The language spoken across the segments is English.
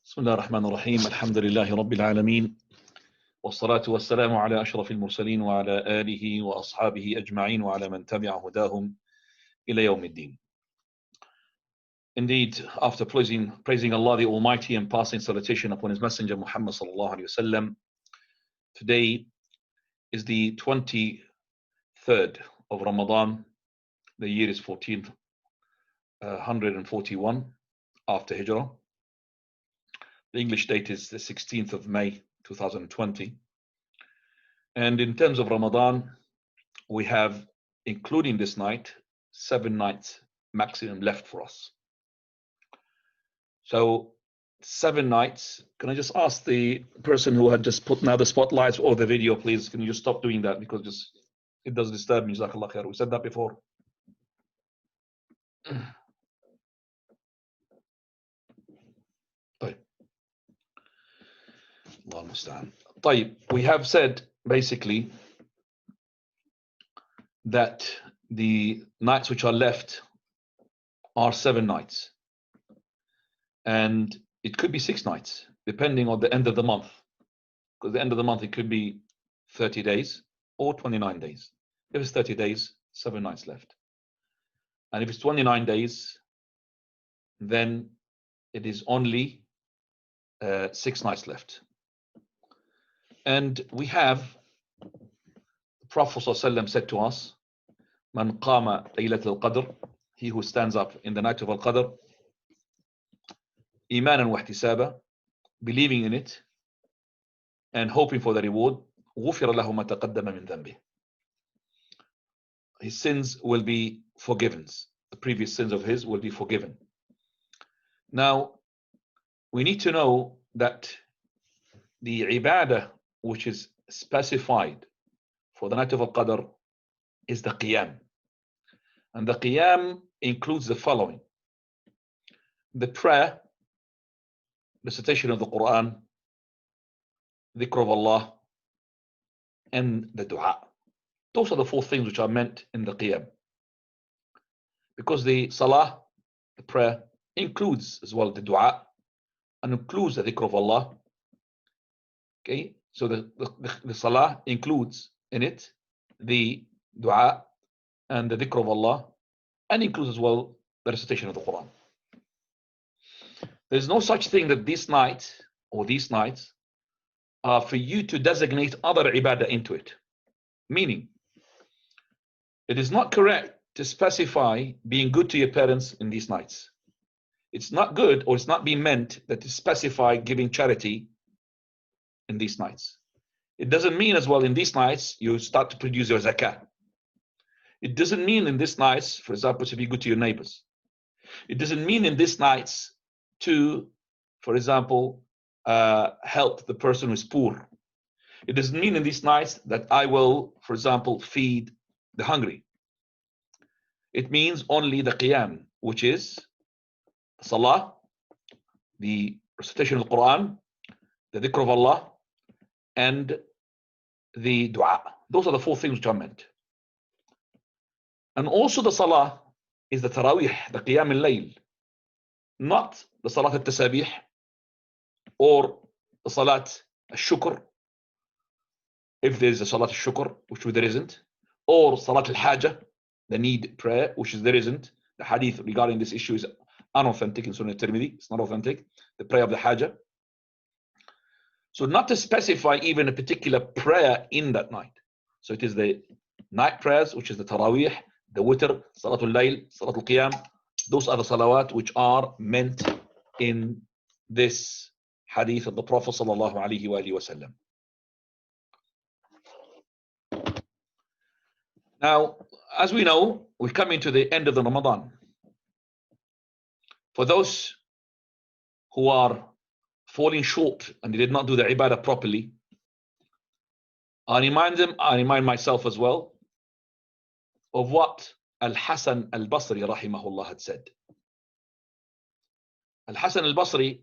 بسم الله الرحمن الرحيم الحمد لله رب العالمين والصلاة والسلام على أشرف المرسلين وعلى آله وأصحابه أجمعين وعلى من تبع هداهم إلى يوم الدين. Indeed, after praising Allah the Almighty and passing salutation upon His Messenger Muhammad sallallahu alaihi wasallam, today is the 23rd of Ramadan. The year is 1441 after Hijrah. The English date is the 16th of May 2020. And in terms of Ramadan, we have, including this night, 7 nights maximum left for us. So 7 nights. Can I just ask the person who had just put now the spotlights or the video, please, can you just stop doing that, because it does disturb me. Jazakallah khair. We said that before. We have said basically that the nights which are left are 7 nights, and it could be 6 nights depending on the end of the month, because the end of the month it could be 30 days or 29 days. If it's 30 days, 7 nights left, and if it's 29 days, then it is only 6 nights left. And we have the Prophet ﷺ said to us, Man qama laylat al-qadr, he who stands up in the night of al-qadr, imanan wa ihtisaba, believing in it and hoping for the reward, غُفِرَ لَهُ مَا تَقَدَّمَ مِنْ ذَنْبِهِ, his sins will be forgiven. The previous sins of his will be forgiven. Now, we need to know that the ibadah which is specified for the night of al-Qadr is the qiyam. And the qiyam includes the following: the prayer, recitation of the Quran, dhikr of Allah, and the dua. Those are the 4 things which are meant in the qiyam. Because the salah, the prayer, includes as well the dua and includes the dhikr of Allah. Okay, so the salah includes in it the dua and the dhikr of Allah, and includes as well the recitation of the Quran. There's no such thing that this night or these nights are for you to designate other ibadah into it. Meaning, it is not correct to specify being good to your parents in these nights. It's not good, or it's not being meant that to specify giving charity in these nights. It doesn't mean as well in these nights you start to produce your zakah. It doesn't mean in these nights, for example, to be good to your neighbors. It doesn't mean in these nights to, for example, help the person who's poor. It doesn't mean in these nights that I will, for example, feed the hungry. It means only the qiyam, which is salah, the recitation of the Quran, the dhikr of Allah, and the dua. Those are the 4 things which are meant. And also the salah is the tarawih, the qiyam al-layl, not the salat al-tasabih or the salat al-shukr, if there is a salat al-shukr, which there isn't, or salat al-hajah, the need prayer, which there isn't. The hadith regarding this issue is unauthentic in Sunnah al-Tirmidhi. It's not authentic. The prayer of the hajah. So not to specify even a particular prayer in that night. So it is the night prayers, which is the tarawih, the witr, salatul layl, salatul qiyam. Those are the salawat which are meant in this hadith of the Prophet sallallahu alaihi wasallam. Now, as we know, we're coming to the end of the Ramadan. For those who are falling short and they did not do the ibadah properly, I remind myself as well of what Al-Hasan al-Basri rahimahullah had said. Al-Hasan al-Basri,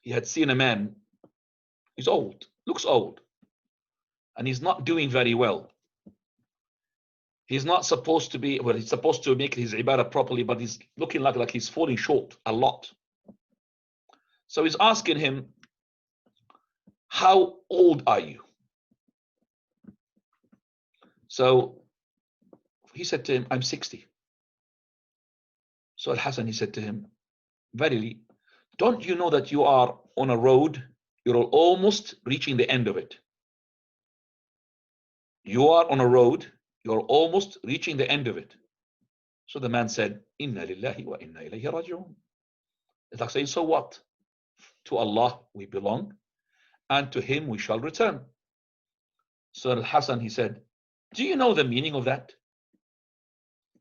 he had seen a man, he's old, looks old, and he's not doing very well. He's not supposed to be, well, he's supposed to make his ibadah properly, but he's looking like he's falling short a lot. So he's asking him, how old are you? So he said to him, I'm 60. So Al-Hasan, he said to him, verily, don't you know that you are on a road, you're almost reaching the end of it. You are on a road, you're almost reaching the end of it. So the man said, Inna lillahi wa inna ilayhi raji'un. It's like saying, so what? To Allah we belong, and to Him we shall return. So Al-Hasan, he said, do you know the meaning of that?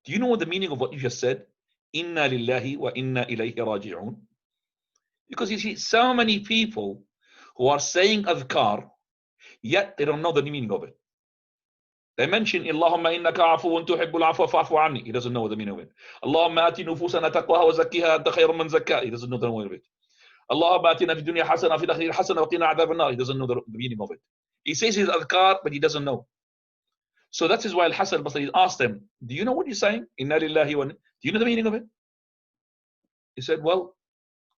Do you know the meaning of what you just said? Inna lillahi wa inna ilayhi raji'un. Because you see, so many people who are saying adhkar, yet they don't know the meaning of it. They mention Allahumma innaka afuwun tuhibbul afwa fa'fu anni. He doesn't know the meaning of it. Allahumma ati nufusana taqwaha wa zakkiha anta khayrun man zakkaha. He doesn't know the meaning of it. Allahumma atina fi dunya hasana fi al-akhirati hasana wa qina adhaban nar. He doesn't know the meaning of it. He says his adhkar, but he doesn't know. So that is why Al-Hasan al-Basri asked them, do you know what you're saying? Inna lillahi wa. Do you know the meaning of it? He said, well,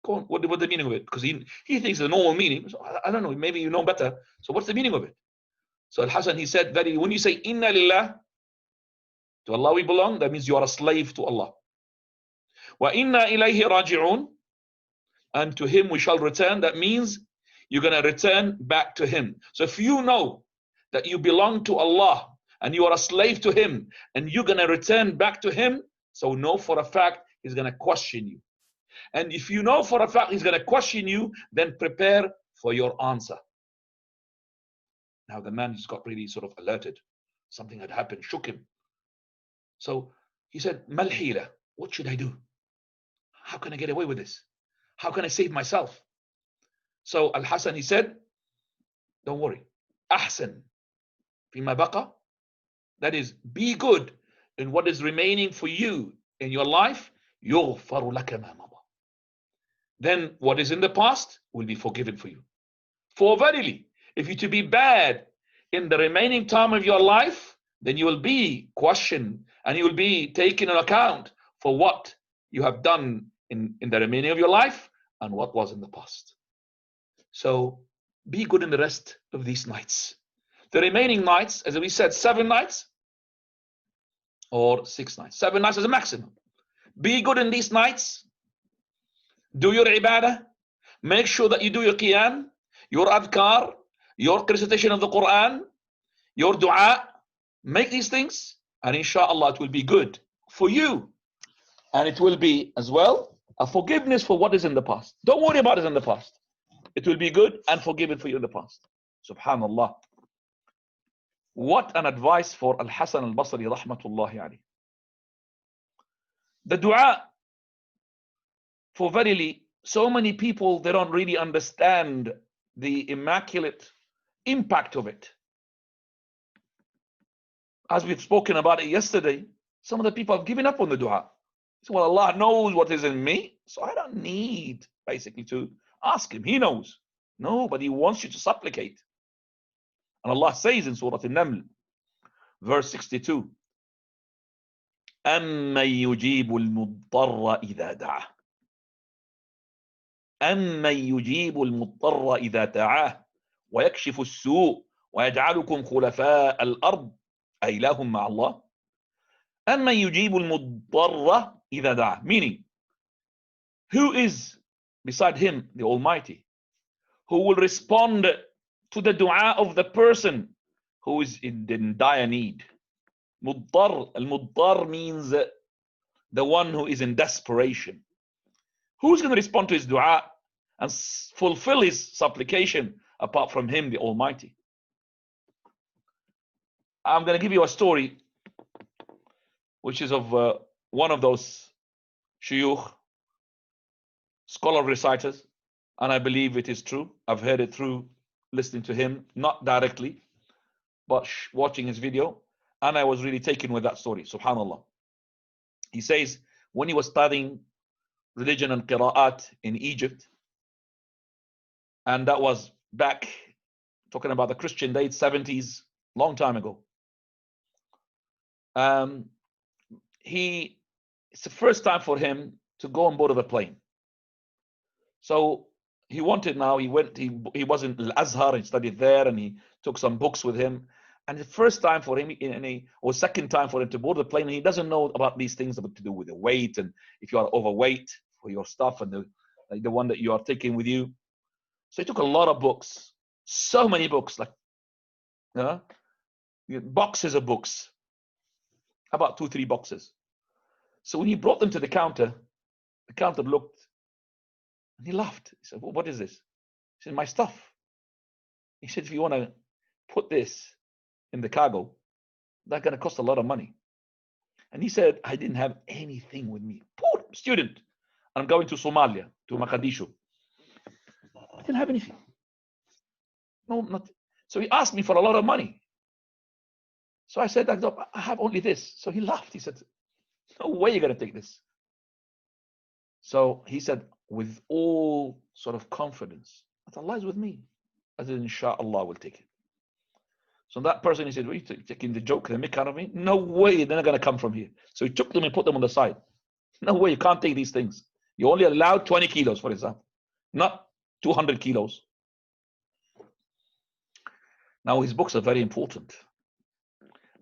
go on, what's the meaning of it? Because he thinks the normal meaning. So I don't know, maybe you know better. So what's the meaning of it? So Al-Hasan, he said, when you say Inna lillah, to Allah we belong, that means you are a slave to Allah. Wa inna ilayhi raji'un, and to Him we shall return. That means you're going to return back to Him. So if you know that you belong to Allah and you are a slave to Him and you're going to return back to Him, so know for a fact He's going to question you. And if you know for a fact He's going to question you, then prepare for your answer. Now the man just got really sort of alerted. Something had happened, shook him. So he said, Mal hila, what should I do? How can I get away with this? How can I save myself? So Al-Hasan, he said, don't worry. Ahsan fima baqa. That is, be good in what is remaining for you in your life. Yughfaru laka ma mada. Then what is in the past will be forgiven for you. For verily, if you to be bad in the remaining time of your life, then you will be questioned and you will be taken into account for what you have done in the remaining of your life and what was in the past. So be good in the rest of these nights. The remaining nights, as we said, 7 nights or 6 nights. 7 nights is a maximum. Be good in these nights. Do your ibadah. Make sure that you do your qiyam, your adhkar, your recitation of the Quran, your dua. Make these things, and inshallah it will be good for you. And it will be as well a forgiveness for what is in the past. Don't worry about it in the past. It will be good and forgiven for you in the past. Subhanallah. What an advice for Al-Hasan al-Basri rahmatullahi alayhi. The dua, for verily, so many people, they don't really understand the immaculate impact of it. As we've spoken about it yesterday, some of the people have given up on the dua. So, well, Allah knows what is in me, so I don't need basically to ask Him. He knows. No, but He wants you to supplicate. And Allah says in Surah An-Naml, verse 62, أَمَّن يُجِيبُ الْمُضْطَرَّ إِذَا دَعَاهُ أَمَّن يُجِيبُ الْمُضْطَرَّ إِذَا دَعَاهُ وَيَكْشِفُ السُّوءَ وَيَجْعَلُكُمْ خُلَفَاءَ الْأَرْضِ أَإِلَٰهٌ مَعَ اللَّهِ أَمَّن يُجِيبُ الْمُضْطَرَّ إِذَا دَعَاهُ. Meaning, who is beside Him, the Almighty, who will respond to the dua of the person who is in dire need? Muddar, al-muddar means the one who is in desperation. Who's going to respond to his dua and fulfill his supplication apart from Him, the Almighty? I'm going to give you a story which is of one of those shuyukh, scholar reciters, and I believe it is true. I've heard it through listening to him, not directly, but watching his video, and I was really taken with that story. Subhanallah. He says when he was studying religion and qira'at in Egypt, and that was back, talking about the Christian days, 70s, long time ago. It's the first time for him to go on board of a plane. So he wanted now, he was in Al-Azhar, he studied there, and he took some books with him. And the first time for him, or second time for him to board the plane, and he doesn't know about these things about to do with the weight, and if you are overweight for your stuff, and the one that you are taking with you. So he took a lot of books, so many books, like boxes of books, about 2-3 boxes. So when he brought them to the counter looked, and he laughed. He said, well, what is this? He said, my stuff. He said, if you want to put this in the cargo, that's going to cost a lot of money. And he said, I didn't have anything with me. Poor student. I'm going to Somalia, to Mogadishu. I didn't have anything. No, nothing. So he asked me for a lot of money. So I said, I have only this. So he laughed. He said, no way you're going to take this. So he said, with all sort of confidence, that Allah is with me. I said, inshallah, we'll take it. So that person, he said, well, you taking the joke, the mick out of me? No way, they're not going to come from here. So he took them and put them on the side. No way, you can't take these things. You're only allowed 20 kilos, for example, not 200 kilos. Now, his books are very important.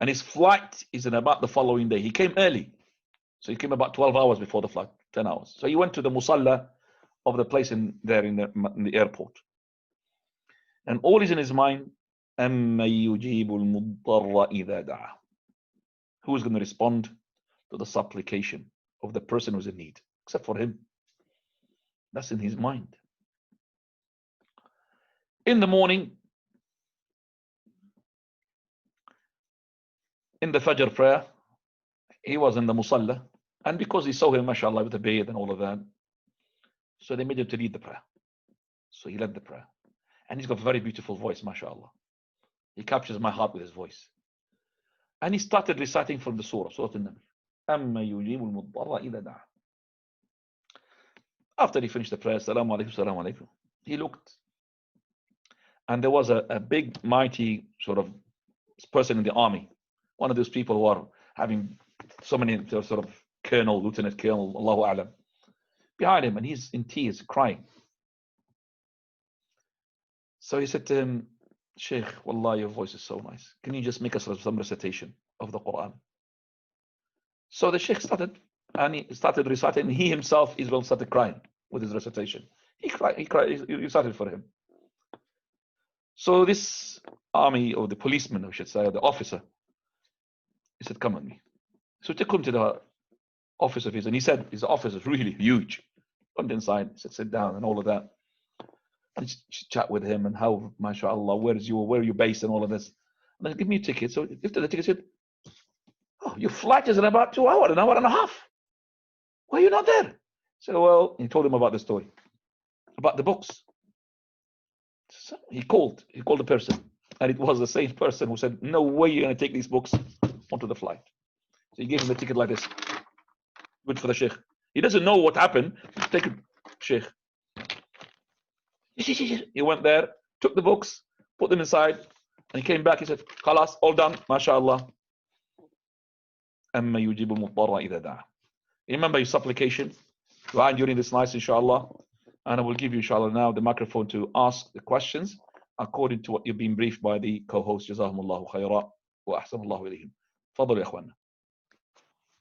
And his flight is in about the following day. He came early. So he came about 12 hours before the flight, 10 hours. So he went to the musalla of the place in the airport. And all is in his mind, أَمَّن يُجِيبُ الْمُضْطَرَّ إِذَا دَعَى. Who is going to respond to the supplication of the person who's in need? Except for him. That's in his mind. In the morning, in the Fajr prayer, he was in the Musalla, and because he saw him, mashallah, with the beard and all of that, so they made him to lead the prayer. So he led the prayer. And he's got a very beautiful voice, mashallah. He captures my heart with his voice. And he started reciting from the surah, Surah An-Naml. أَمَّن يُجِيبُ الْمُضْطَرَّ إِذَا دَعَى. After he finished the prayer, Assalamu alaikum, Assalamu alaikum, he looked, and there was a big, mighty sort of person in the army, one of those people who are having so many sort of colonel, lieutenant colonel, Allahu A'lam, behind him, and he's in tears, crying. So he said to him, Sheikh, wallah, your voice is so nice. Can you just make us some recitation of the Quran? So the Sheikh started, and he started reciting, and he himself as well started crying with his recitation. He recited for him. So this army, or the policeman, I should say, or the officer, he said, come with me. So he took him to the office of his, and he said, his office is really huge. Went inside, he said, sit down, and all of that. And chat with him, and how, mashallah, where are you based, and all of this. And then give me a ticket. So he lifted the ticket, said, oh, your flight is in about 2 hours, an hour and a half. Why are you not there? So, well, he told him about the story, about the books. So he called the person, and it was the same person who said, no way you're going to take these books onto the flight. So he gave him the ticket like this. Good for the Sheikh. He doesn't know what happened. Take it, Sheikh. He went there, took the books, put them inside, and he came back. He said, Khalas, all done, mashallah. أَمَّن يُجِيبُ الْمُضْطَرَّ إِذَا دَعَى. Remember your supplication. Dua during this night, inshallah. And I will give you, inshallah, now the microphone to ask the questions according to what you've been briefed by the co-host. Jazahumullahu khayra wa ahsanallahu ilayhim. Fadlu ya akhwana.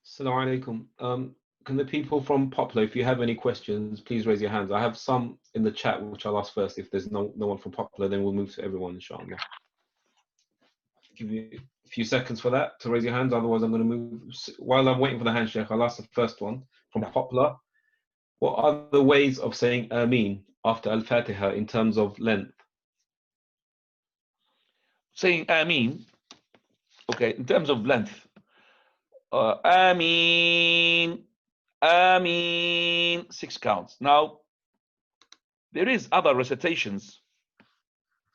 Assalamu alaikum. Can the people from Poplar, if you have any questions, please raise your hands. I have some in the chat, which I'll ask first. If there's no one from Poplar, then we'll move to everyone, inshallah. Give you a few seconds for that to raise your hands. Otherwise, I'm going to move. While I'm waiting for the handshake, I'll ask the first one from Poplar. What are the ways of saying Ameen after Al-Fatiha in terms of length? Saying Ameen, okay, in terms of length, Ameen, Ameen, 6 counts. Now, there is other recitations,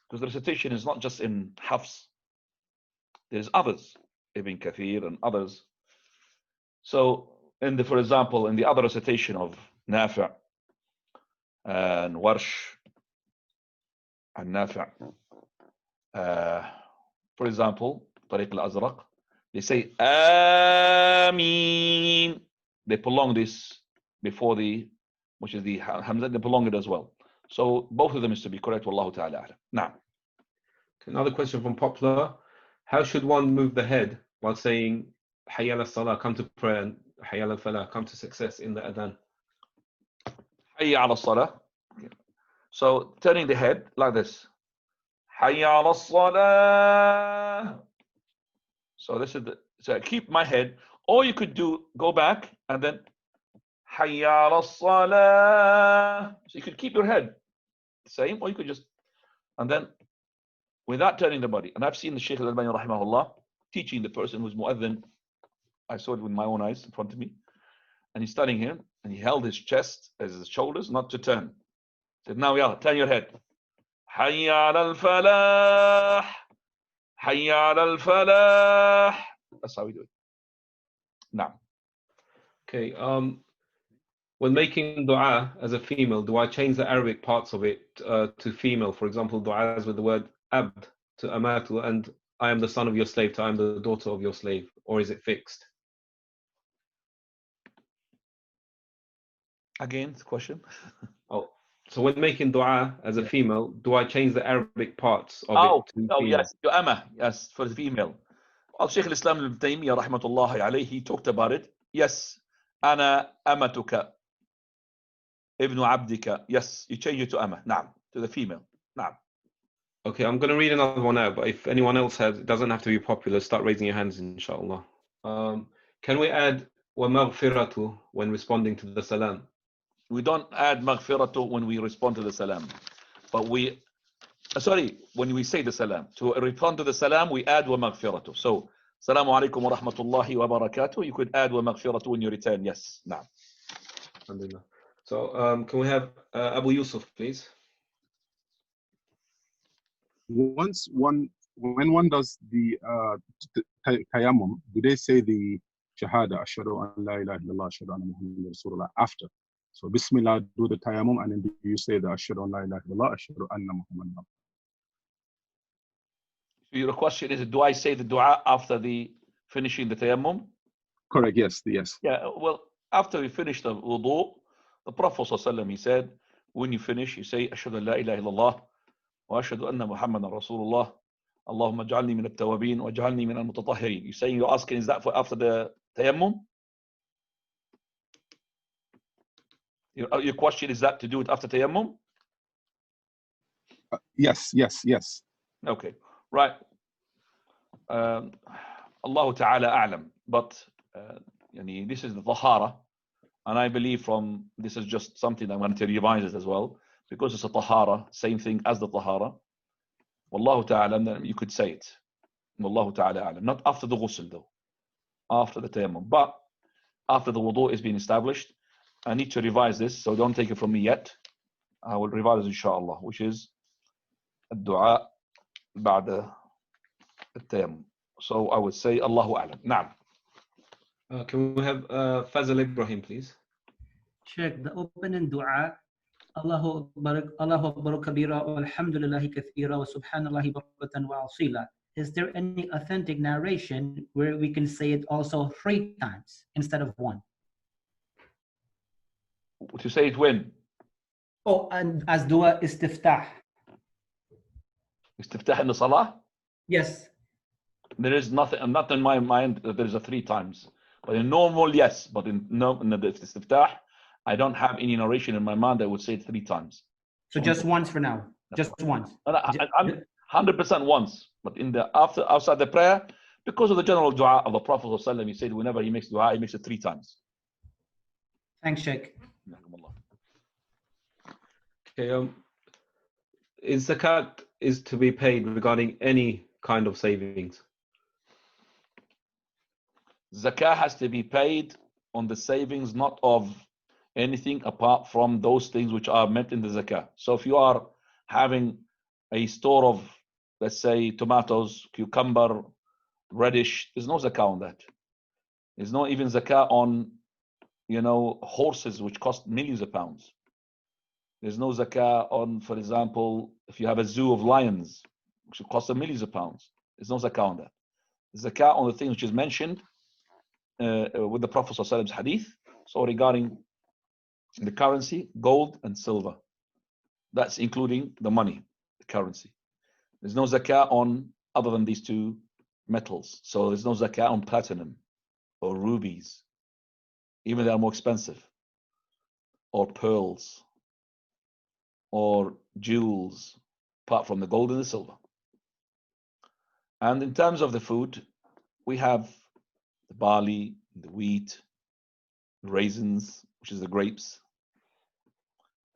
because the recitation is not just in Hafs. There's others, Ibn Kathir and others. So, for example, in the other recitation of Nafi' and Warsh and Nafi', for example, Tariq al-Azraq, they say Ameen. They prolong this before which is the Hamza, they prolong it as well. So both of them is to be correct. Wallahu ta'ala a'lam. Now, Another question from Poplar. How should one move the head while saying Hayya ala salah, come to prayer, and Hayya ala falah, come to success in the adhan? Hayya ala salah. So turning the head like this. Hayya ala salah. So this is so I keep my head. Or you could go back and then Hayya ala salah. So you could keep your head the same, or you could just, and then without turning the body. And I've seen the Shaykh al-Albani rahimahullah teaching the person who's mu'adhin. I saw it with my own eyes in front of me. And he's telling him, and he held his chest as his shoulders not to turn. He said, now yalla, turn your head. Hayya al-falah. Hayya al-falah. That's how we do it. Now. Okay. When making dua as a female, do I change the Arabic parts of it to female? For example, du'as with the word abd to amatu, and I am the son of your slave to I am the daughter of your slave, or is it fixed? Again, the question. Oh, so when making dua as a female, do I change the Arabic parts of it to female? Yes, to amma, yes, for the female. Well, Shaykh al-Islam ibn Taymiyyah rahmatullahi alayhi, he talked about it. Yes, ana amatuka. Ibn Abdika. Yes, you change it to Amma. Naam, to the female. Naam. Okay, I'm going to read another one out, but if anyone else has, it doesn't have to be popular, start raising your hands, inshallah. Can we add wa maghfiratu when responding to the salam? We don't add maghfiratu when we respond to the salam. But when we say the salam. To respond to the salam, we add wa maghfiratu. So, Assalamu alaikum wa rahmatullahi wa barakatuh. You could add wa maghfiratu when you return. Yes. Naam. Alhamdulillah. So can we have Abu Yusuf, please? When one does the tayammum, do they say the shahada, ashhadu an la ilaha illallah, ashhadu anna Muhammadan Rasulullah after? So Bismillah, do the tayammum, and then do you say the ashhadu an la ilaha illallah, ashhadu anna Muhammadan? So your question is, do I say the dua after finishing the tayammum? Correct. Yes. Yeah. Well, after we finish the wudu, the Prophet ﷺ, he said, when you finish, you say, Ashhadu an la ilaha illallah, wa ashhadu anna Muhammadan Rasulullah, Allahumma ja'alni min at-tawabin, wa ja'alni min al-mutatahhirin. You're asking, is that for after the tayammum? Your question is that to do it after tayammum? Yes. Okay, right. Allah Ta'ala a'lam. But this is the tahara. And I believe this is just something I wanted to revise it as well, because it's a tahara, same thing as the tahara. Wallahu ta'ala, you could say it. Wallahu ta'ala a'lam. Not after the ghusl though, after the tayammum. But after the wudu is being established, I need to revise this, so don't take it from me yet. I will revise it inshallah, which is الدعاء بعد التيمم. So I would say Allahu a'lam. Naam. Can we have Fazal Ibrahim, please? Sheikh, the opening dua, Allahu Akbar kabira wa alhamdulillahi kathira wa subhanallahi bukratan wa asila. Is there any authentic narration where we can say it also 3 times instead of 1? To say it when? Oh, and as dua istiftah. Istiftah in the salah? Yes. There is nothing, not in my mind that there's a 3 times. But in normal, yes. But in the istiftah, I don't have any narration in my mind that would say it 3 times. So just once for now. Just once. I'm 100% once. But outside the prayer, because of the general dua of the Prophet ﷺ, he said whenever he makes dua, he makes it 3 times. Thanks, Sheikh. Okay. Is zakat is to be paid regarding any kind of savings? Zakah has to be paid on the savings, not of anything apart from those things which are meant in the zakah. So if you are having a store of, let's say, tomatoes, cucumber, radish, there's no zakah on that. There's no even zakah on, horses which cost millions of pounds. There's no zakah on, for example, if you have a zoo of lions, which will cost millions of pounds. There's no zakah on that. Zakah on the things which is mentioned with the Prophet ﷺ's hadith. So regarding the currency, gold and silver. That's including the money, the currency. There's no zakah on other than these two metals. So there's no zakah on platinum or rubies, even they are more expensive, or pearls, or jewels, apart from the gold and the silver. And in terms of the food, we have the barley, the wheat, the raisins, which is the grapes.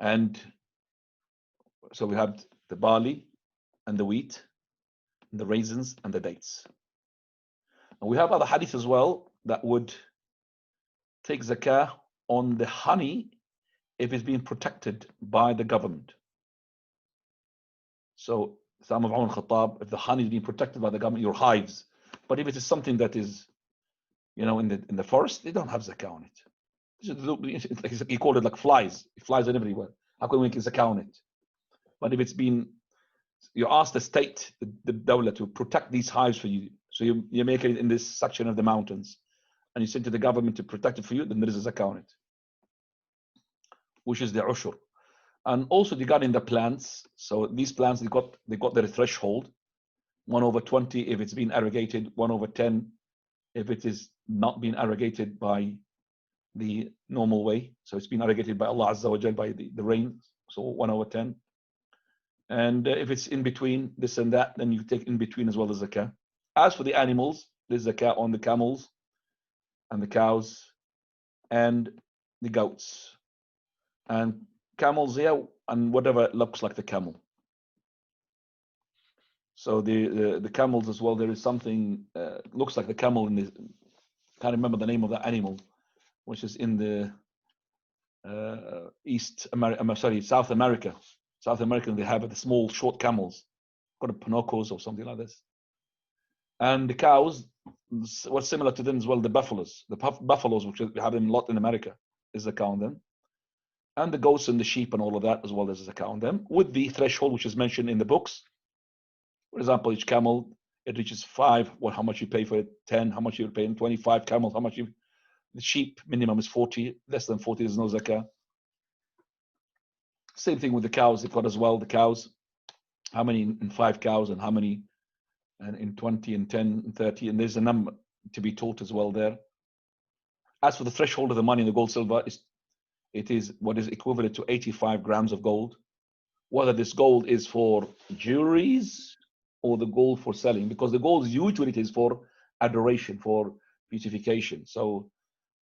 And so we have the barley and the wheat, and the raisins and the dates. And we have other hadith as well that would take zakah on the honey if it's being protected by the government. So, Sam of Umar Khattab, if the honey is being protected by the government, your hives. But if it is something that is, in the forest, they don't have zakah on it. He called it like flies. Flies are everywhere. How can we make zakah on it? But if it's been, you ask the state, the dawla, to protect these hives for you. So you make it in this section of the mountains, and you send to the government to protect it for you, then there is a zakah on it, which is the ushur. And also regarding the plants, so these plants, they got their threshold, 1/20 if it's been irrigated, 1/10 if it is not being irrigated by the normal way. So it's been irrigated by Allah Azza wa Jal, by the rain, so 1/10. And if it's in between this and that, then you take in between as well as zakah. As for the animals, there's zakah on the camels and the cows and the goats. And camels here, and whatever looks like the camel. So the camels as well, there is something looks like the camel in the, can't remember the name of that animal, which is in the South America. South America, they have the small short camels, called Pinocchos or something like this. And the cows, what's similar to them as well, the buffaloes. The buffaloes, which we have them a lot in America, is zakah on them. And the goats and the sheep and all of that as well as zakah on them, with the threshold which is mentioned in the books. For example, each camel, it reaches 5, how much you pay for it, 10, how much you're paying, 25 camels, how much you, the sheep minimum is 40, less than 40 there's no zakah. Same thing with the cows, they've got as well, the cows, how many in 5 cows and how many and in 20 and 10 and 30, and there's a number to be taught as well there. As for the threshold of the money in the gold silver, it is what is equivalent to 85 grams of gold. Whether this gold is for jewelries or the gold for selling, because the gold usually it is for adoration, for beautification. So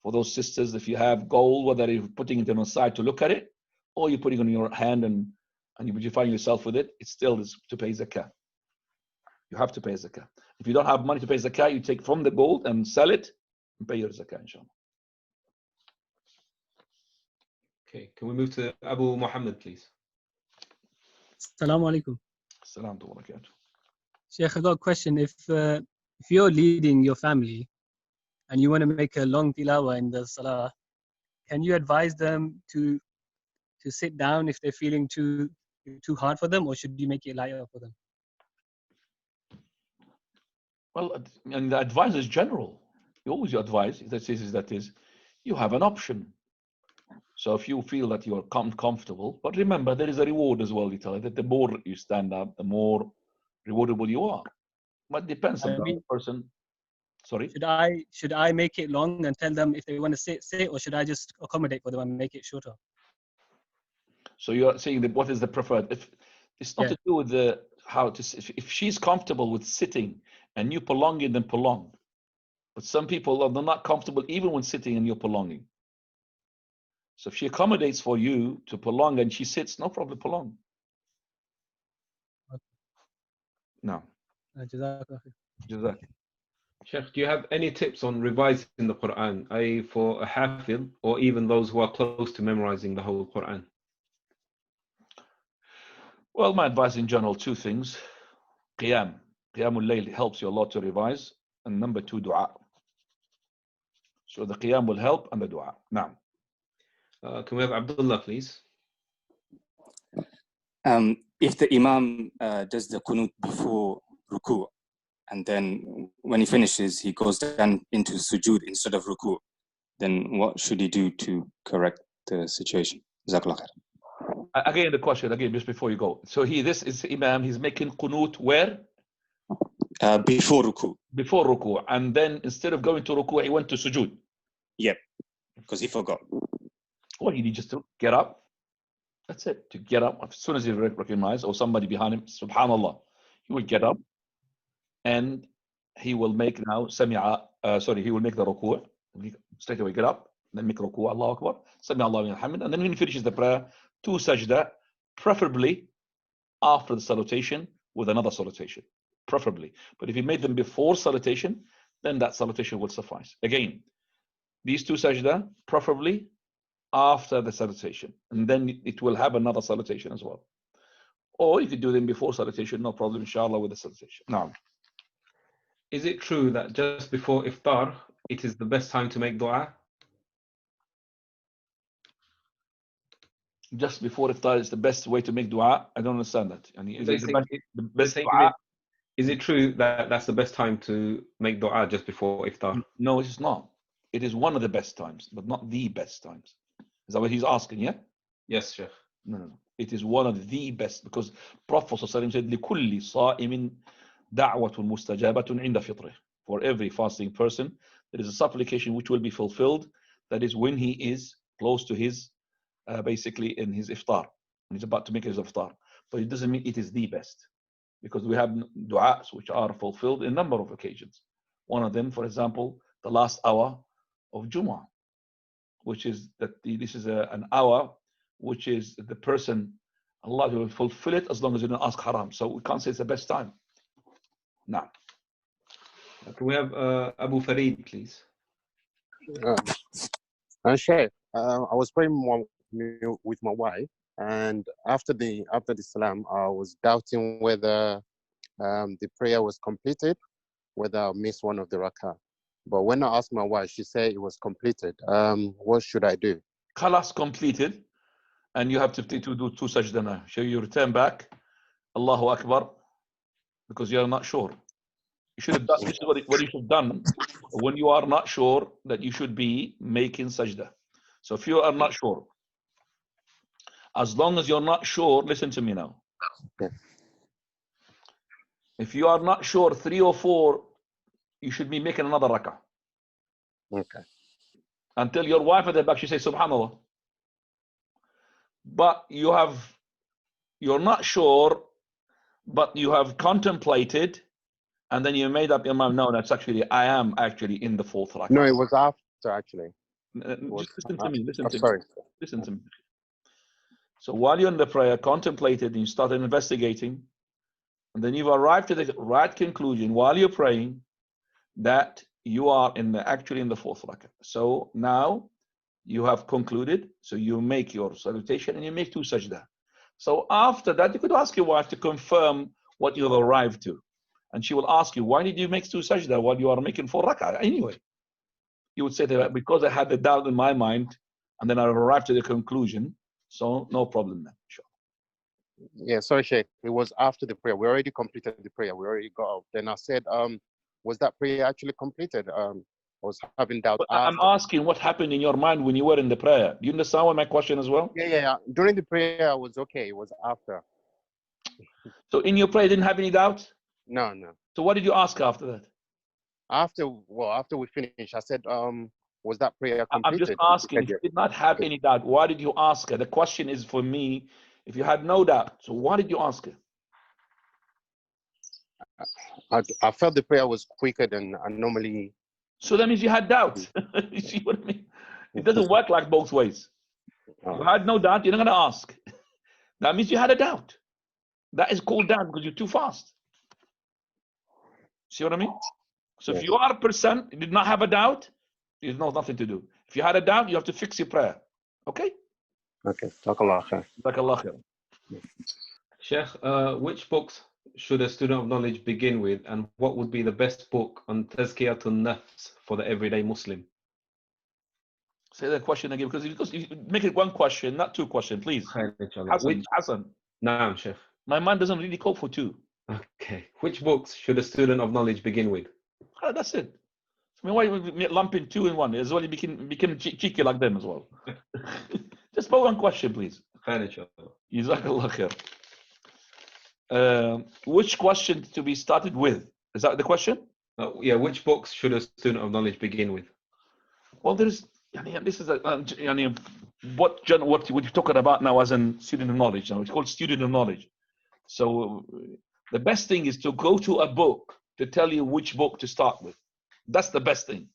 for those sisters, if you have gold, whether you're putting it on the side to look at it, or you're putting it on your hand and you're beautifying yourself with it, it still is to pay zakah. You have to pay zakah. If you don't have money to pay zakah, you take from the gold and sell it and pay your zakah, inshallah. Okay, can we move to Abu Muhammad, please? Assalamu alaikum. Assalamu alaikum wa barakatuh. Sheikh, I got a question. If you're leading your family and you want to make a long tilawah in the salah, can you advise them to sit down if they're feeling too hard for them, or should you make it lighter for them? Well, and the advice is general. You always advise that is you have an option. So if you feel that you are comfortable, but remember there is a reward as well. You tell you that the more you stand up, the more rewardable you are. But it depends on the person. Sorry. Should I make it long and tell them if they want to sit, or should I just accommodate for them and make it shorter? So you are saying that what is the preferred? If it's not to do with the how to. If she's comfortable with sitting and you prolonging, then prolong. But some people are not comfortable even when sitting and you're prolonging. So if she accommodates for you to prolong and she sits, no problem, prolong. Okay. No. Jazak. Sheikh, do you have any tips on revising the Quran, i.e. for a hafid or even those who are close to memorizing the whole Quran? Well, my advice in general, 2 things. Qiyamul Layl helps you a lot to revise. And number 2, dua. So the Qiyam will help and the dua. Now. Can we have Abdullah, please? If the Imam does the qunut before ruku', and then when he finishes, he goes down into sujood instead of ruku', then what should he do to correct the situation? Jazakallah khair. Again, the question, again, just before you go. So this is Imam, he's making qunut where? Before ruku. Before ruku. And then instead of going to ruku, he went to sujood. Yep, because he forgot. Well, you need just to get up. That's it. To get up as soon as you recognize, or somebody behind him, subhanallah, he will get up and he will make now he will make the ruku'. Straight away get up, then make ruku', Allahu Akbar, Sami'a Allahu liman hamid, and then when he finishes the prayer, 2 sajda, preferably after the salutation with another salutation. Preferably. But if he made them before salutation, then that salutation will suffice. Again, these 2 sajda, preferably after the salutation, and then it will have another salutation as well. Or if you do them before salutation, no problem, inshallah, with the salutation. Now, is it true that just before iftar, it is the best time to make dua? Just before iftar is the best way to make dua? I don't understand that. And is it the best dua? Is it true that that's the best time to make dua just before iftar? No, it's not. It is one of the best times, but not the best times. Is that what he's asking, yeah? Yes, Sheikh. No. It is one of the best, because Prophet ﷺ said, لِكُلِّ صَائِمٍ دَعْوَةٌ مُسْتَجَابَةٌ عِنْدَ فِطْرِهِ. For every fasting person, there is a supplication which will be fulfilled. That is when he is close to his, basically in his iftar. When he's about to make his iftar. But it doesn't mean it is the best. Because we have du'as which are fulfilled in a number of occasions. One of them, for example, the last hour of Jumu'ah, which is that this is an hour which is the person, Allah will fulfill it as long as you don't ask haram. So we can't say it's the best time. Now. Can we have Abu Farid, please? Sheikh, I was praying with my wife, and after the salam, I was doubting whether the prayer was completed, whether I missed one of the rak'ah. But when I asked my wife, she said it was completed. What should I do? Khalas, completed, and you have to do 2 sajda now. So you return back, Allahu Akbar, because you are not sure. You should have done, this is what you should have done when you are not sure, that you should be making sajda. So if you are not sure, as long as you're not sure, listen to me now. Okay. If you are not sure 3 or 4, you should be making another rak'ah. Okay. Until your wife at the back, she says, subhanallah. But you're not sure, but you have contemplated, and then you made up your mind, no, that's actually, I am actually in the 4th rak'ah. No, it was after, actually. Just listen to me, listen to me. So while you're in the prayer, contemplated, and you started investigating, and then you've arrived to the right conclusion while you're praying that you are actually in the 4th rak'ah. So now you have concluded, so you make your salutation and you make 2 sajda. So after that, you could ask your wife to confirm what you have arrived to. And she will ask you, why did you make 2 sajda while you are making 4 rak'ah anyway? You would say to her, because I had the doubt in my mind, and then I arrived to the conclusion, so no problem then. Sure. Yeah, sorry, Sheikh. It was after the prayer. We already completed the prayer. We already got up. Then I said, was that prayer actually completed? I was having doubt. I'm asking what happened in your mind when you were in the prayer. Do you understand what my question as well? Yeah. During the prayer, I was okay. It was after. So in your prayer, you didn't have any doubt? No. So what did you ask after that? After we finished, I said, was that prayer completed? I'm just asking, if you did not have any doubt, why did you ask her? The question is for me, if you had no doubt, so why did you ask her? I felt the prayer was quicker than I normally. So that means you had doubt. You see what I mean? It doesn't work like both ways. You had no doubt, you're not going to ask. That means you had a doubt. That is called doubt because you're too fast. See what I mean? So if you are %, you did not have a doubt, there's nothing to do. If you had a doubt, you have to fix your prayer. Okay? Okay. Jazakallah khair. Jazakallah khair. Sheikh, which books should a student of knowledge begin with, and what would be the best book on Tazkiyatun Nafs for the everyday Muslim? Say that question again, because you make it one question, not 2 questions, please. Hassan. Naam, Sheikh. My mind doesn't really call for 2. Okay. Which books should a student of knowledge begin with? Oh, that's it. I mean, why you lump in 2 in 1? As well, you become cheeky like them as well. Just for one question, please. Khair, inshallah. Jazakallah khair. Which question to be started with? Is that the question? Yeah, which books should a student of knowledge begin with? Well, there's, this is what you're talking about now as a student of knowledge. Now it's called student of knowledge. So the best thing is to go to a book to tell you which book to start with. That's the best thing,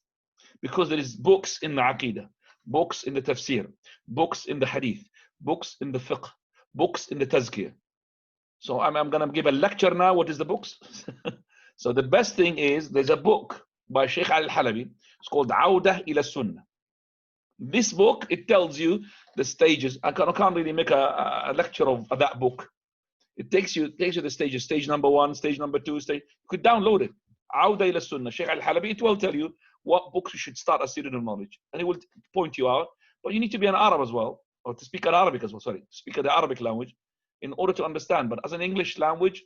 because there is books in the Aqidah, books in the Tafsir, books in the Hadith, books in the Fiqh, books in the Tazkiyah. So I'm going to give a lecture now. What is the books? So the best thing is there's a book by Sheikh Al-Halabi. It's called Awdah ila Sunnah. This book, it tells you the stages. I can't really make a lecture of that book. It takes you the stages. Stage number 1, stage number 2, stage. You could download it. Awdah ila Sunnah. Sheikh Al-Halabi, it will tell you what books you should start as student of knowledge. And it will point you out. But you need to be an Arab as well, or to speak Arabic as well, to speak the Arabic language in order to understand. But as an English language,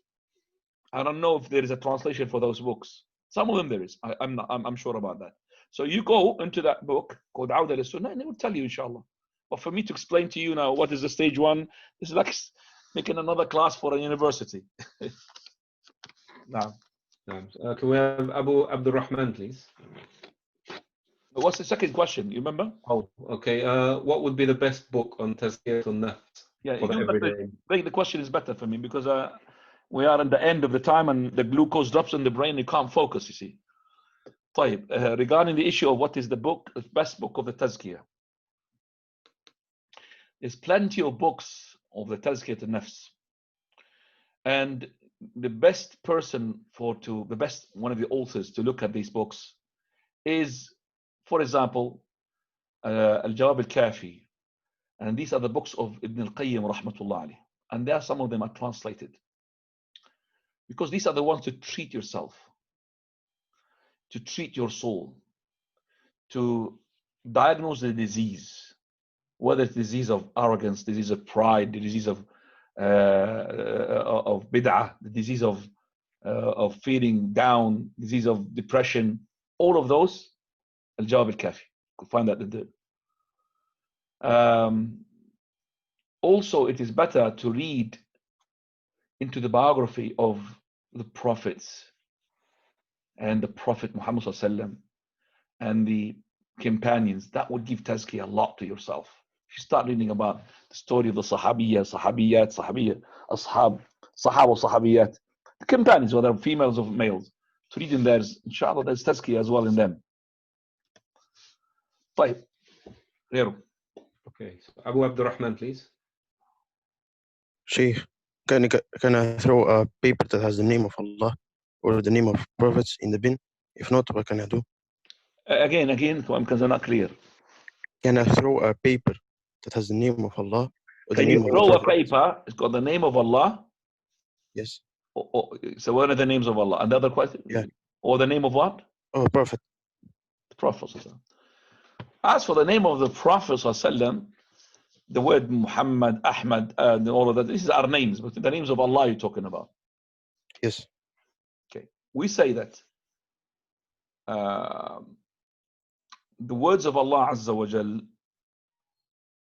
I don't know if there is a translation for those books. Some of them there is. I'm sure about that. So you go into that book called Awdah ila Sunnah, and it will tell you, inshallah. But for me to explain to you now what is the stage 1, this is like making another class for a university. Now, can we have Abu Abdul Rahman, please? what's the second question? You remember? Oh, okay. What would be the best book on Tazkiyat al-Nafs? Yeah, for the everyday? the question is better for me because we are at the end of the time and the glucose drops in the brain. You can't focus, you see. طيب, regarding the issue of what is the best book of the Tazkiyah, there's plenty of books of the Tazkiyat al-Nafs, and the best person one of the authors to look at these books is, for example, Al-Jawab al-Kafi, and these are the books of Ibn al-Qayyim rahmatullah alayh, and there some of them are translated because these are the ones to treat yourself, to treat your soul, to diagnose the disease, whether it's disease of arrogance, disease of pride, the disease of bid'ah, the disease of feeling down, disease of depression, all of those. Al-Jawab al-Kafi, you could find that in there. Also, it is better to read into the biography of the prophets and the Prophet Muhammad sallallahu and the companions. That would give tazkiyah a lot to yourself. If you start reading about the story of the Sahaba, Sahabiyat, the companions, whether females or males, to read in there, inshallah, there's tazkiyah as well in them. طيب. Okay, so Abu Abdul Rahman, please. Sheikh, can I throw a paper that has the name of Allah or the name of prophets in the bin? If not, what can I do? Again, because I'm not clear. Can I throw a paper that has the name of Allah or the Can name you of throw the a prophet? paper? It's got the name of Allah. Yes. So one of the names of Allah. Another question? Yeah. Or the name of what? Oh, Prophet. The Prophet. As for the name of the Prophet, the word Muhammad, Ahmad, and all of that, these are names, but the names of Allah you're talking about. Yes. Okay. We say that the words of Allah Azza wa Jal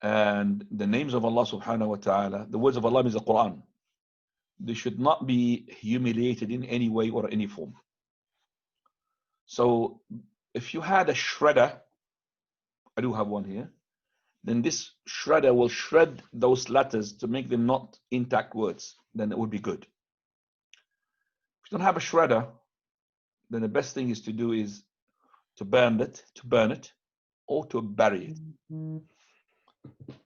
and the names of Allah Subhanahu wa Ta'ala, the words of Allah means the Quran. They should not be humiliated in any way or any form. So if you had a shredder, I do have one here, then this shredder will shred those letters to make them not intact words. Then it would be good. If you don't have a shredder, then the best thing is to do is to burn it, or to bury it.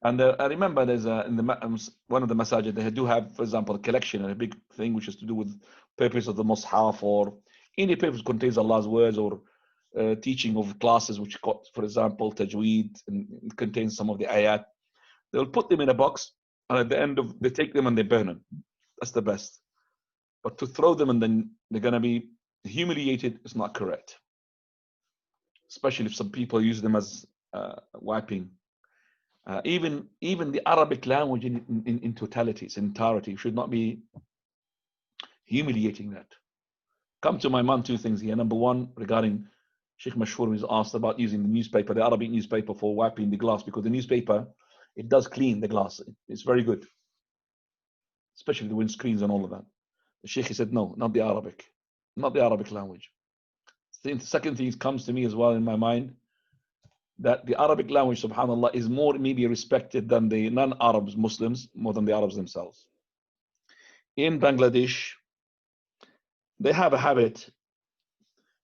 And I remember there's one of the masajid, they do have, for example, a collection and a big thing which is to do with papers of the Mus'haf or any papers contains Allah's words or teaching of classes which got, for example, tajweed and contains some of the ayat. They'll put them in a box and at the end of they take them and they burn them. That's the best. But to throw them and then they're going to be humiliated is not correct. Especially if some people use them as wiping. Even the Arabic language in totality, its entirety, should not be humiliating that. Come to my mind, two things here. Number one, regarding Sheikh Mashhur was asked about using the newspaper, the Arabic newspaper, for wiping the glass, because the newspaper It does clean the glass. It's very good, especially the windscreens and all of that. The Sheikh said, no, not the Arabic language. The second thing comes to me as well in my mind, that the Arabic language, subhanAllah, is more maybe respected than the non-Arabs, Muslims, more than the Arabs themselves. In Bangladesh, they have a habit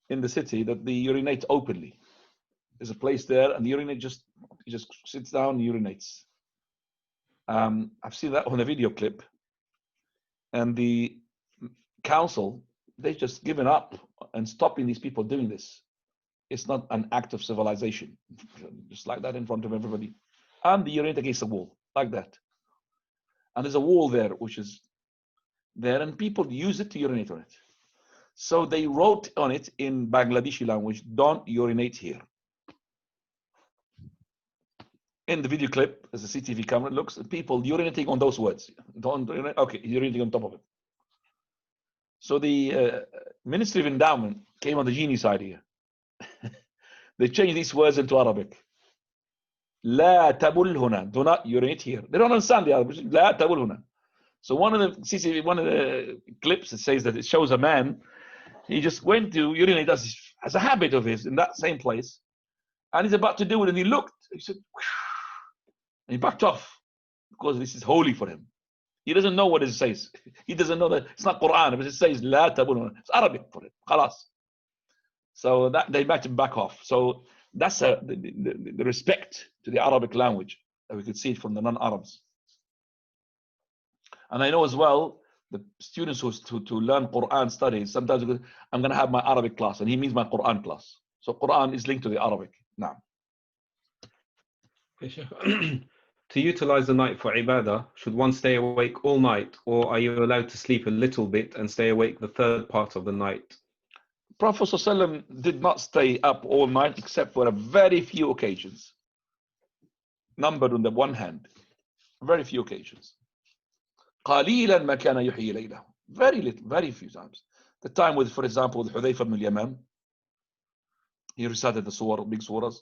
in the city that they urinate openly. There's a place there, and the urinate he just sits down and urinates. I've seen that on a video clip, and the council, they've just given up and stopping these people doing this. It's not an act of civilization, just like that in front of everybody. And the urinate against the wall, like that. And there's a wall there, which is there, and people use it to urinate on it. So they wrote on it in Bangladeshi language, don't urinate here. In the video clip, as a CCTV camera looks, people urinating on those words. Don't urinate, okay, urinating on top of it. So the Ministry of Endowment came on the genie side here. They changed these words into Arabic. لا تبل هنا. Do not urinate here. They don't understand the Arabic. لا تبل هنا. So one of the clips, it says that it shows a man, he just went to urinate as a habit of his in that same place, and he's about to do it, and he looked, he said, and he backed off because this is holy for him. He doesn't know what it says. He doesn't know that it's not Quran, but it says لا تبل هنا. It's Arabic for him. خلاص. So that they had to back off. So that's the respect to the Arabic language that we could see it from the non-Arabs. And I know as well the students who to learn Quran studies, sometimes I'm going to have my Arabic class, and he means my Quran class. So Quran is linked to the Arabic. Now, to utilize the night for ibadah, should one stay awake all night, or are you allowed to sleep a little bit and stay awake the third part of the night? Prophet ﷺ did not stay up all night except for a very few occasions, numbered on the one hand, very few occasions. قليلا ما كان يحيي ليله. Very little, very few times. The time with, for example, with Hudayfa ibn al-Yaman, he recited the surah, big surahs.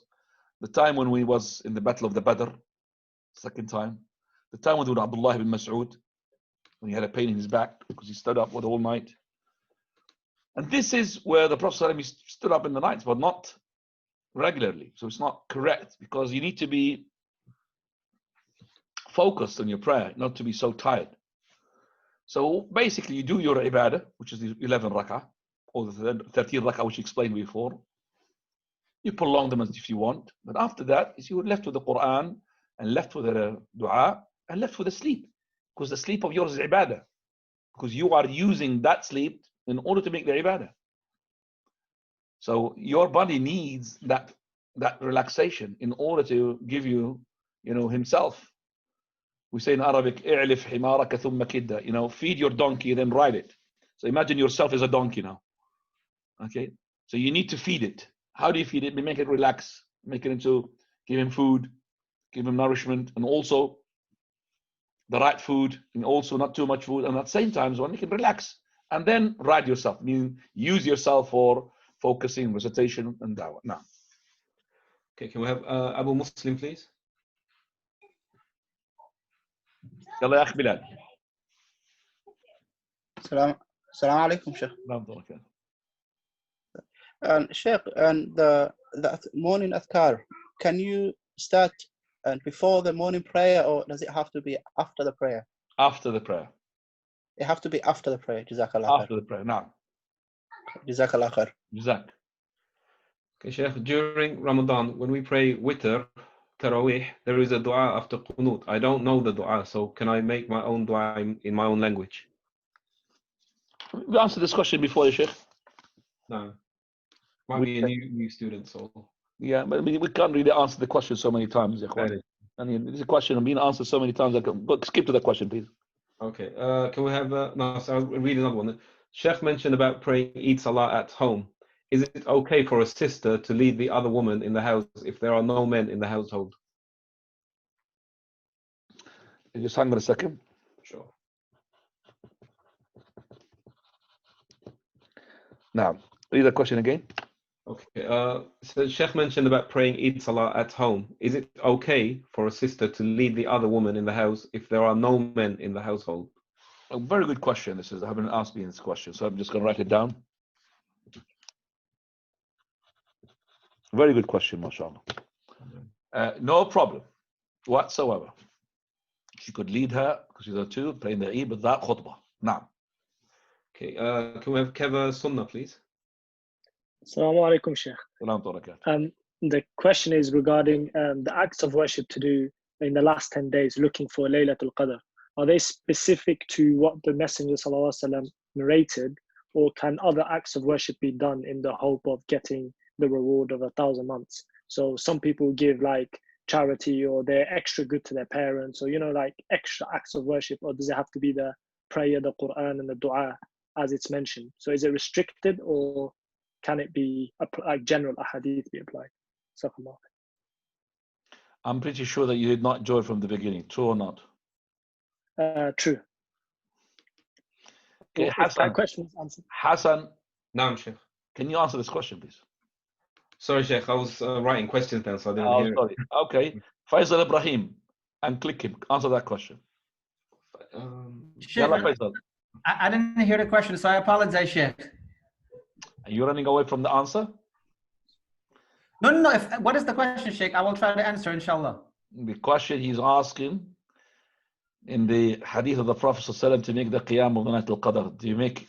The time when we was in the battle of the Badr, second time. The time with Abdullah ibn Mas'ud, when he had a pain in his back because he stood up for the whole night. And this is where the Prophet ﷺ stood up in the night, but not regularly. So it's not correct, because you need to be focused on your prayer, not to be so tired. So basically, you do your ibadah, which is the 11 rak'ah, or the 13 rak'ah, which you explained before. You prolong them if you want. But after that, you're left with the Quran, and left with the dua, and left with the sleep. Because the sleep of yours is ibadah. Because you are using that sleep in order to make the ibadah. So your body needs that relaxation in order to give you, himself. We say in Arabic, "i'lif himaraka thumma kidda." Feed your donkey, then ride it. So imagine yourself as a donkey now. Okay? So you need to feed it. How do you feed it? We make it relax, make it give him food, give him nourishment, and also the right food, and also not too much food, and at the same time, so you can relax. And then ride yourself, meaning use yourself for focusing, recitation, and dawah. Now. Okay, can we have Abu Muslim, please? يلا يا أخ بلال. السلام عليكم شيخ. Sheikh, and the morning adhkar, can you start before the morning prayer, or does it have to be after the prayer? After the prayer. It have to be after the prayer. Jazakallah. After the prayer. Now. Jazakallah khair. Jazak. Okay, Sheikh, during Ramadan, when we pray witr, Taraweeh, there is a dua after qunut. I don't know the dua, so can I make my own dua in my own language? We answered this question before, Sheikh. No. Might be a new student, so. Yeah, but we can't really answer the question so many times. I mean, this is a question being answered so many times. But skip to the question, please. Okay. Can we have no? So I'll read another one. Sheikh mentioned about praying Eid Salah at home. Is it okay for a sister to lead the other woman in the house if there are no men in the household? Just hang on a second. Sure. Now, read the question again. Okay. So Sheikh mentioned about praying Eid Salah at home. Is it okay for a sister to lead the other woman in the house if there are no men in the household? A very good question. This is, I haven't asked me this question, so I'm just going to write it down. Very good question, mashallah. No problem whatsoever. She could lead her, because she's a two, praying the Eid without khutbah. Now. Okay. Can we have Keva Sunnah, please? Assalamu alaikum, Sheikh. The question is regarding the acts of worship to do in the last 10 days looking for Laylatul Qadr. Are they specific to what the Messenger ﷺ narrated, or can other acts of worship be done in the hope of getting the reward of 1,000 months? So some people give like charity, or they're extra good to their parents, or, you know, like extra acts of worship, or does it have to be the prayer, the Quran, and the dua as it's mentioned? So is it restricted, or can it be like general ahadith be applied? I'm pretty sure that you did not join from the beginning. True or not? True. Okay, If Hassan. that question is answered. Hassan, Naam, Sheikh. can you answer this question, please? Sorry, Sheikh. I was writing questions then, so I didn't hear sorry. Okay. Faisal Ibrahim, and click him. Answer that question. Sheikh, Faisal. I didn't hear the question, so I apologize, Sheikh. Are you running away from the answer? No. What is the question, Sheikh? I will try to answer, inshallah. The question he's asking, in the hadith of the Prophet ﷺ, to make the qiyam of the night al-qadr, do you make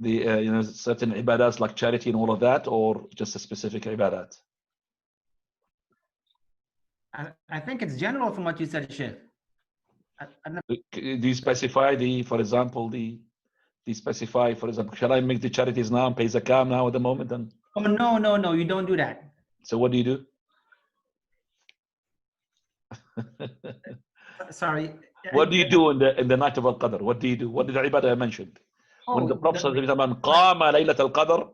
the certain ibadats like charity and all of that, or just a specific ibadat? I think it's general from what you said, Sheikh. Do you specify for example, shall I make the charities now and pay zakah now at the moment? And oh, no, you don't do that. so what do you do? Sorry. What do you do in the night of al-qadr? What do you do? What did the ibadah I mentioned? When the Prophet said, "Man qama laylat al-qadr,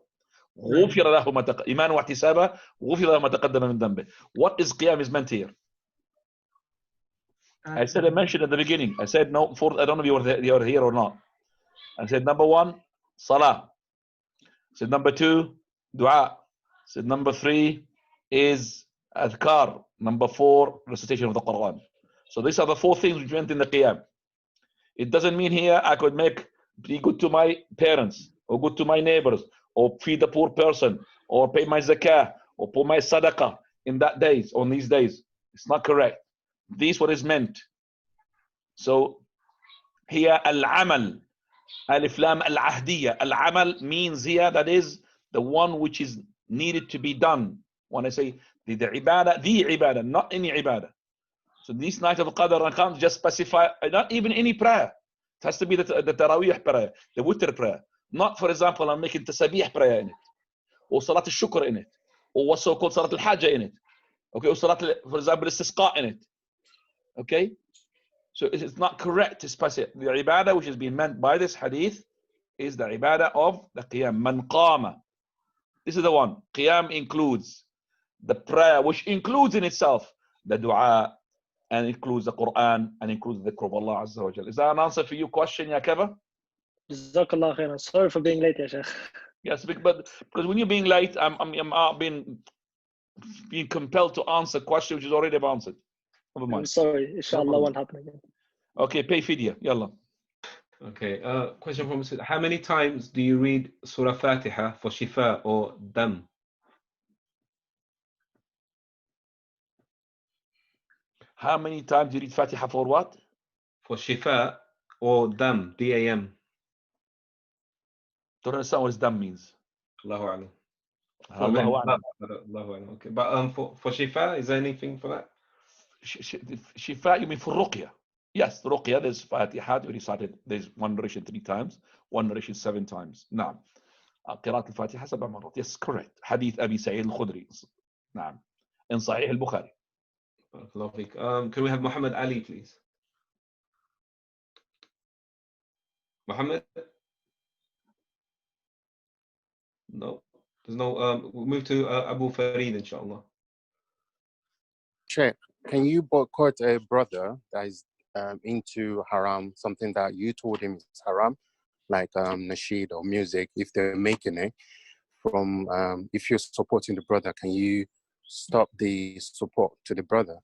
غفر له ما تقدم إيمانا واحتسابا غفر له ما تقدم من ذنبه." What is qiyam is meant here? I mentioned at the beginning. I said no. I don't know if you're here or not. I said number 1, salah. I said number 2, dua. I said number 3 is adhkar. Number 4, recitation of the Quran. So these are the 4 things which went in the qiyam. It doesn't mean here I could be good to my parents, or good to my neighbors, or feed the poor person, or pay my zakah, or put my sadaqah on these days. It's not correct. This is what is meant. So here al-amal, alif lam al-ahdiyya. Al-amal means here that is the one which is needed to be done. When I say the ibadah, not any ibadah. So this night of Qadr, I can't just specify, not even any prayer. It has to be the Taraweeh prayer, the Witr prayer. Not, for example, I'm making Tasabih prayer in it, or Salat al-Shukr in it, or what's so-called Salat al-Hajjah in it. Okay, or Salat, for example, Istisqa in it. Okay? So it's not correct to specify. The ibadah which is being meant by this hadith is the ibadah of the Qiyam. Man qama. This is the one. Qiyam includes the prayer, which includes in itself the dua, and includes the Quran, and includes the dhikr of Allah Azza wa Jal. Is that an answer for your question, Ya Keva? Jazakallah khairan. Sorry for being late, Ya Sheikh. Yes, but because when you're being late, I'm being compelled to answer a question which is already answered. Never mind. I'm sorry. Inshallah, won't happen again. Okay, pay fidya. Yalla. Okay. Question from Ustadh. How many times do you read Surah Fatiha for shifa or dam? How many times do you read Fatiha for what? For shifa or dam, D-A-M. Don't understand what dam means. Allahu A'lam. Allahu A'lam. Allahu A'lam. Okay. But for shifa, is there anything for that? Shifa, you mean for ruqya? Yes, the ruqya, there's Fatiha, we recited, there's one narration 3 times, one narration 7 times. نعم. قراءة الفاتحة 7 مرات. Yes, correct. Hadith Abi Sa'id al-Khudri. نعم. In Sahih al-Bukhari. Can we have Muhammad Ali, please? Muhammad? No. There's no. We'll move to Abu Farid, inshallah. Sheikh, can you boycott a brother that is into haram, something that you told him is haram, like nasheed or music, if they're making it, from if you're supporting the brother, can you stop the support to the brother?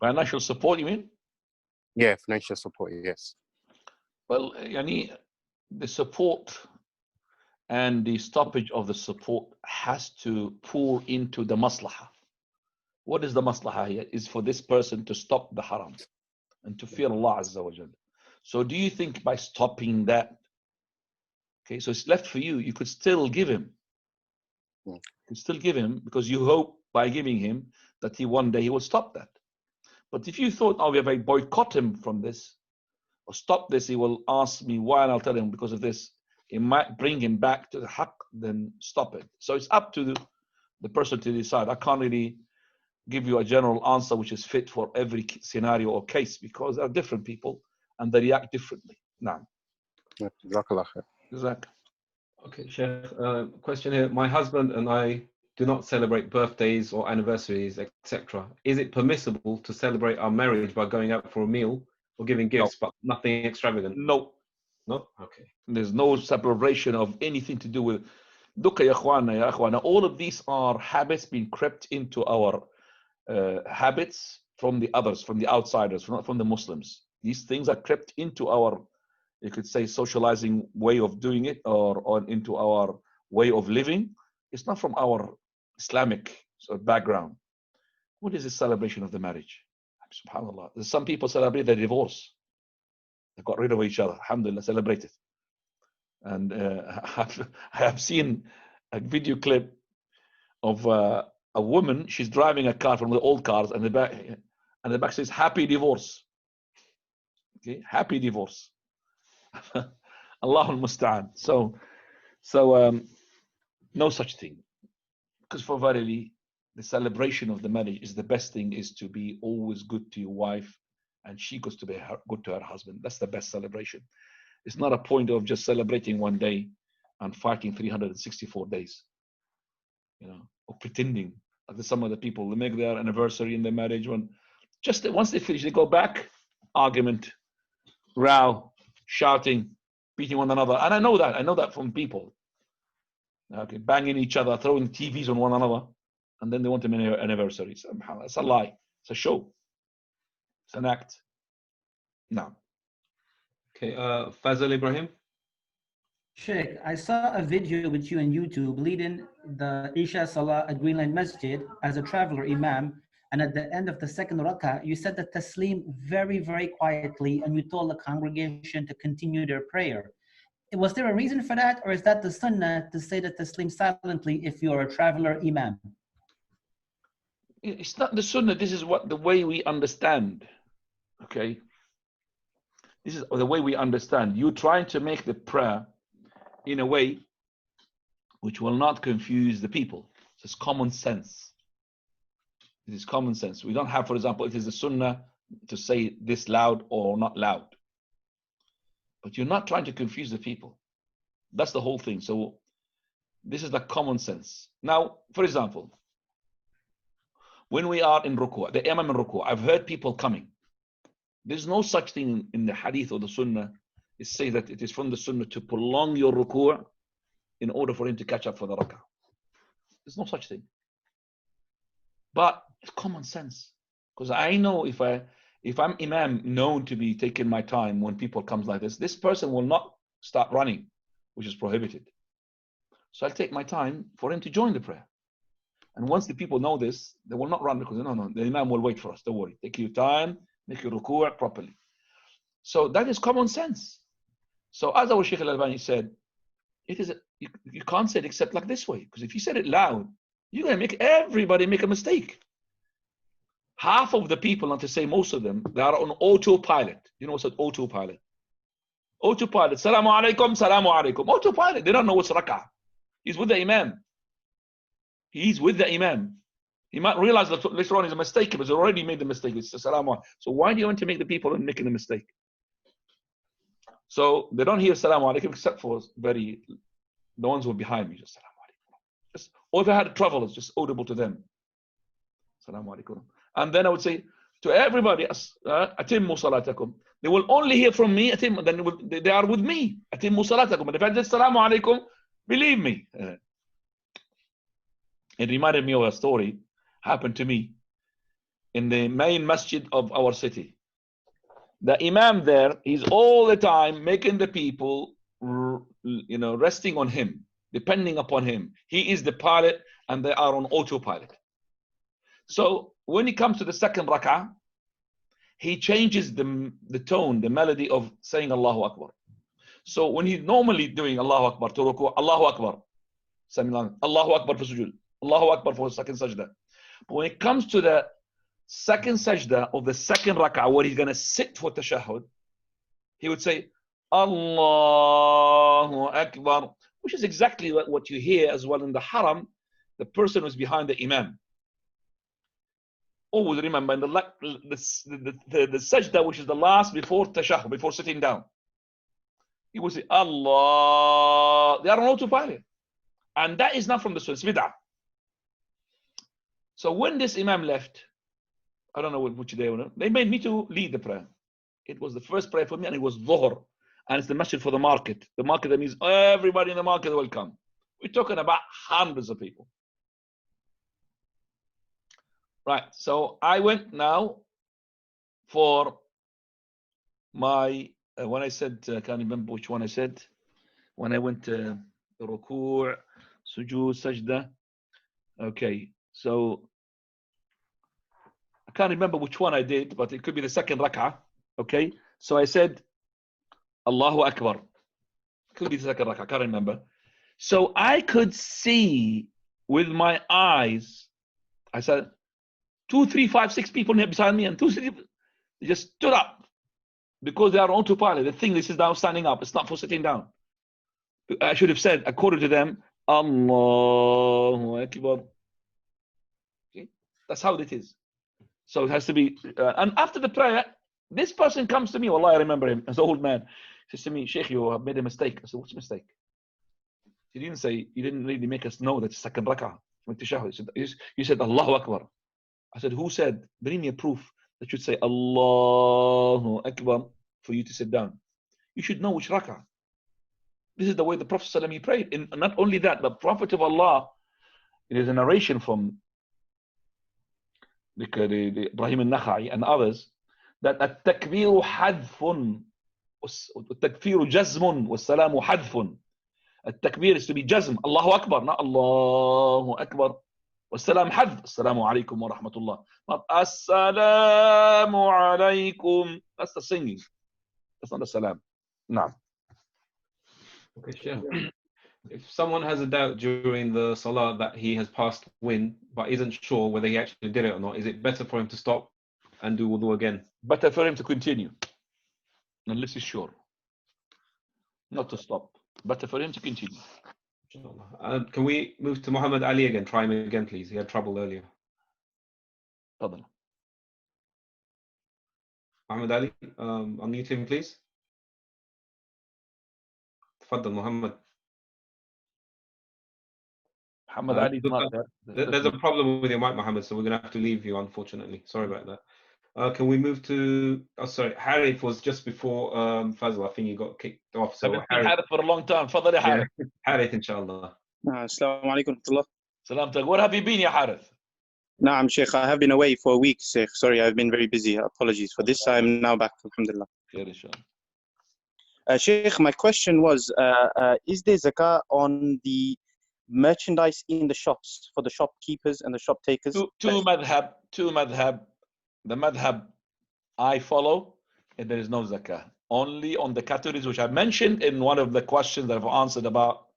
Financial support, you mean? Yeah, financial support, yes. Well, yani, the support and the stoppage of the support has to pour into the maslahah. What is the maslahah here? Is for this person to stop the haram and to fear Allah Azza wa Jal. So do you think by stopping that, okay, so it's left for you, you could still give him. You could still give him because you hope by giving him that one day he will stop that. But if you thought, oh, if I boycott him from this or stop this, he will ask me why, and I'll tell him because of this, it might bring him back to the haqq, then stop it. So it's up to the person to decide. I can't really give you a general answer which is fit for every scenario or case because there are different people and they react differently. Now, Exactly. Okay, Sheikh, question here. My husband and I do not celebrate birthdays or anniversaries, etc. Is it permissible to celebrate our marriage by going out for a meal or giving gifts, but nothing extravagant? No. No? Okay. There's no celebration of anything to do with Dukkha ya akhwana. All of these are habits being crept into our habits from the others, from the outsiders, not from the Muslims. These things are crept into our, you could say, socializing way of doing it or into our way of living. It's not from our Islamic sort of background. What is the celebration of the marriage? SubhanAllah. There's some people celebrate their divorce. They got rid of each other. Alhamdulillah, celebrate it. And I have seen a video clip of a woman. She's driving a car from the old cars, and the back says "Happy Divorce." Okay, happy divorce. Allahul Musta'an. So no such thing. Because for verily, the celebration of the marriage is the best thing, is to be always good to your wife, and she goes to be good to her husband. That's the best celebration. It's not a point of just celebrating one day and fighting 364 days, or pretending. Like some of the people, they make their anniversary in their marriage once they finish, they go back, argument, row, shouting, beating one another. And I know that from people. Okay, banging each other, throwing TVs on one another, and then they want to make anniversaries. It's a lie. It's a show. It's an act. No. Okay, Fazal Ibrahim. Sheikh, I saw a video with you on YouTube leading the Isha Salah at Greenland Masjid as a traveler imam, and at the end of the second rak'ah, you said the taslim very, very quietly, and you told the congregation to continue their prayer. Was there a reason for that, or is that the sunnah to say the taslim silently if you're a traveler imam? It's not the sunnah. This is the way we understand. Okay? This is the way we understand. You're trying to make the prayer in a way which will not confuse the people. It's common sense. It is common sense. We don't have, for example, it is a sunnah to say this loud or not loud. But you're not trying to confuse the people. That's the whole thing. So this is the common sense. Now, for example, when we are in ruku', the imam in ruku', I've heard people coming. There's no such thing in the hadith or the sunnah. It says that it is from the sunnah to prolong your ruku' in order for him to catch up for the rak'ah. There's no such thing. But it's common sense. Because I know if I'm imam known to be taking my time when people comes like this person will not start running, which is prohibited. So I'll take my time for him to join the prayer. And once the people know this, they will not run because no, the imam will wait for us. Don't worry. Take your time, make your ruku' properly. So that is common sense. So as our Shaykh Al-Albani said, you can't say it except like this way. Because if you said it loud, you're going to make everybody make a mistake. Half of the people, not to say most of them, they are on autopilot. You know what's an autopilot? Autopilot. Salamu alaikum, salamu alaikum. Autopilot. They don't know what's rak'ah. He's with the imam. He's with the imam. He might realize that later on is a mistake, but he's already made the mistake. It's salamu alaikum. So why do you want to make the people making the mistake? So they don't hear salamu alaikum except for the ones who are behind me. Just salamu alaikum. Or if I had travelers, just audible to them. Salamu alaikum. And then I would say to everybody, atimmu salatakum. They will only hear from me, then they are with me. Atimmu salatakum. And if I said salamu alaikum, Believe me. It reminded me of a story happened to me in the main masjid of our city. The imam there, he's all the time making the people, resting on him, depending upon him. He is the pilot and they are on autopilot. So when he comes to the second rak'ah, he changes the tone, the melody of saying Allahu Akbar. So when he's normally doing Allahu Akbar to ruku, Allahu Akbar, Allahu Akbar for sujood, Allahu Akbar for second sajda. But when it comes to the second sajda of the second rak'ah, where he's going to sit for tashahhud, he would say Allahu Akbar, which is exactly what you hear as well in the haram. The person who's behind the imam. Always remember in the sajda, which is the last before tashahhud, before sitting down, he will say Allah. They are on autopilot, and that is not from the sunnah. It's bid'ah. So when this imam left, I don't know which day, they made me to lead the prayer. It was the first prayer for me, and it was dhuhr, and it's the masjid for the market. The market, that means everybody in the market will come. We're talking about hundreds of people. Right, so I went now for my, when I said, I can't remember which one I said, when I went to ruku', sujood, sajda. Okay, so I can't remember which one I did, but it could be the second rak'ah. Okay, so I said Allahu Akbar. It could be the second rak'ah, I can't remember. So I could see with my eyes, I said, 2, 3, 5, 6 people beside me, and 2, 3, they just stood up because they are on autopilot. They think this is now standing up. It's not for sitting down. I should have said, according to them, Allahu Akbar. Okay? That's how it is. So it has to be. And after the prayer, this person comes to me. Wallah, I remember him. As an old man. He says to me, Sheikh, you have made a mistake. I said, what's a mistake? He didn't say, you didn't really make us know that it's second rak'ah. You said Allahu Akbar. I said, who said? Bring me a proof that should say Allahu Akbar for you to sit down. You should know which rak'ah. This is the way the Prophet ﷺ, he prayed. And not only that, the Prophet of Allah, it is a narration from the Ibrahim al-Nakhai and others, that at-takbiru hadfun, at-takbiru jazmun, was-salamu hadfun. At-takbir is to be jazm, Allahu Akbar, not Allahu Akbar. والسلام حذف السلام عليكم ورحمة الله. Not السلام عليكم. That's the singing. That's not the salam. No. Okay, sure. If someone has a doubt during the salah that he has passed wind but isn't sure whether he actually did it or not, is it better for him to stop and do wudu again? Better for him to continue, unless he's sure. Not to stop. Better for him to continue. Can we move to Muhammad Ali again? Try him again, please. He had trouble earlier. Tafadhal. Muhammad Ali, unmute him, please. Tafadhal, Muhammad. Muhammad Ali. There's a problem with your mic, Muhammad, so we're going to have to leave you, unfortunately. Sorry about that. Can we move to, sorry, Harith was just before Fazl. I think he got kicked off. So I've been Harith for a long time. Fadal ya Harith. Yeah. Harith, inshallah. Assalamu alaikum wa rahmatullah. Where have you been, ya Harith? Naam, Sheikh. I have been away for a week, Sheikh. Sorry, I've been very busy. Apologies for this. I'm now back, alhamdulillah. Sheikh, my question was, is there zakah on the merchandise in the shops for the shopkeepers and the shop takers? Two madhab. The madhab I follow, and there is no zakah. Only on the categories which I mentioned in one of the questions that I've answered about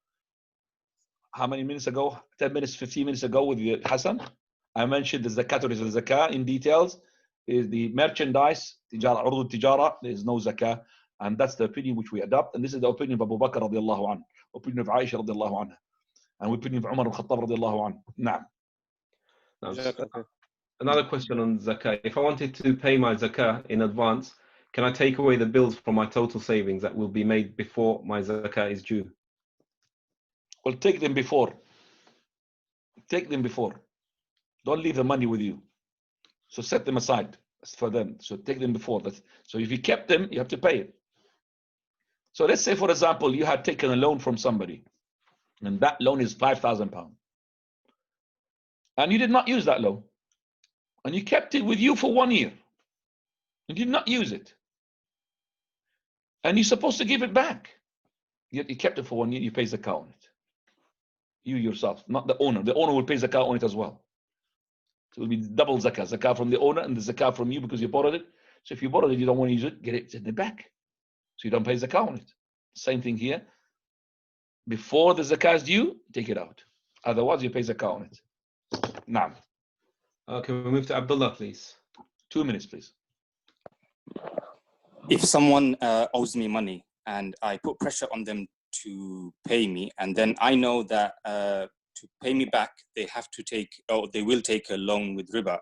how many minutes ago? 10 minutes, 15 minutes ago with Hassan. I mentioned the categories of zakah in details. Is the merchandise, tijara, urdu tijara, there is no zakah. And that's the opinion which we adopt. And this is the opinion of Abu Bakr radiallahu anhu, opinion of Aisha radiallahu anha, and opinion of Umar al-Khattab radiallahu anhu. Naam. Another question on zakah. If I wanted to pay my zakah in advance, can I take away the bills from my total savings that will be made before my zakah is due? Well, take them before. Take them before. Don't leave the money with you. So set them aside for them. So take them before that. So if you kept them, you have to pay it. So let's say, for example, you had taken a loan from somebody. And that loan is £5,000. And you did not use that loan. And you kept it with you for 1 year. You did not use it. And you're supposed to give it back. Yet you kept it for 1 year, you pay zakah on it. You yourself, not the owner. The owner will pay zakah on it as well. So it will be double zakah. Zakah from the owner and the zakah from you because you borrowed it. So if you borrowed it, you don't want to use it, get it back. So you don't pay zakah on it. Same thing here. Before the zakah is due, take it out. Otherwise, you pay zakah on it. Naam. Can we move to Abdullah, please? 2 minutes, please. If someone owes me money and I put pressure on them to pay me, and then I know that to pay me back, they have to take, or they will take a loan with riba.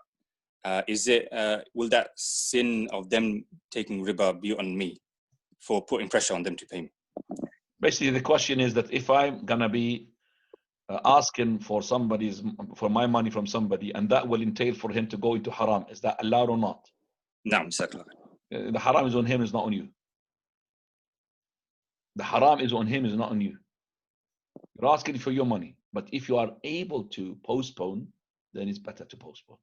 Will that sin of them taking riba be on me for putting pressure on them to pay me? Basically, the question is that if I'm gonna be asking for my money from somebody, and that will entail for him to go into haram, is that allowed or not? No, exactly. The haram is on him, is not on you. The haram is on him, is not on you. You're asking for your money, but if you are able to postpone, then it's better to postpone.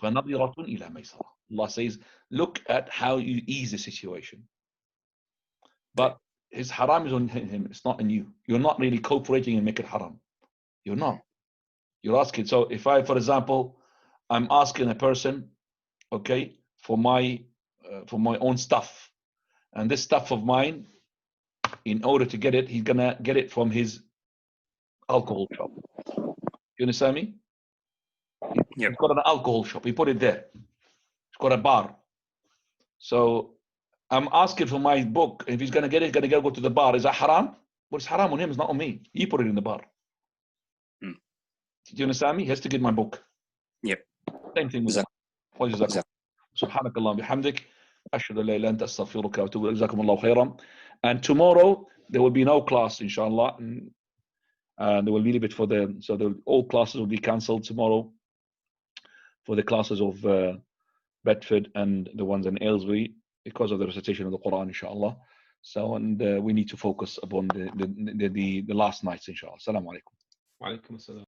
Allah says, look at how you ease the situation. But his haram is on him, it's not on you. You're not really cooperating and make it haram. You're not. You're asking. So if I, for example, I'm asking a person, okay, for my own stuff, and this stuff of mine, in order to get it, he's gonna get it from his alcohol shop. You understand me? He's got an alcohol shop. He put it there. He's got a bar. So I'm asking for my book. If he's gonna get it, he's gonna go to the bar. Is that haram? Well, it's haram on him. It's not on me. He put it in the bar. Do you understand me? He has to get my book. Yep. Same thing with that. سبحانك اللهم بحمدك أشهد أن لا إله إلا أنت أستغفرك وأتوب إليك جزاكم الله خيرا. And tomorrow there will be no class, inshallah. They will leave it for all classes will be cancelled tomorrow for the classes of Bedford and the ones in Aylesbury because of the recitation of the Quran, inshallah. So, and we need to focus upon the last nights, inshallah. Assalamu alaikum. Wa alaikum assalam.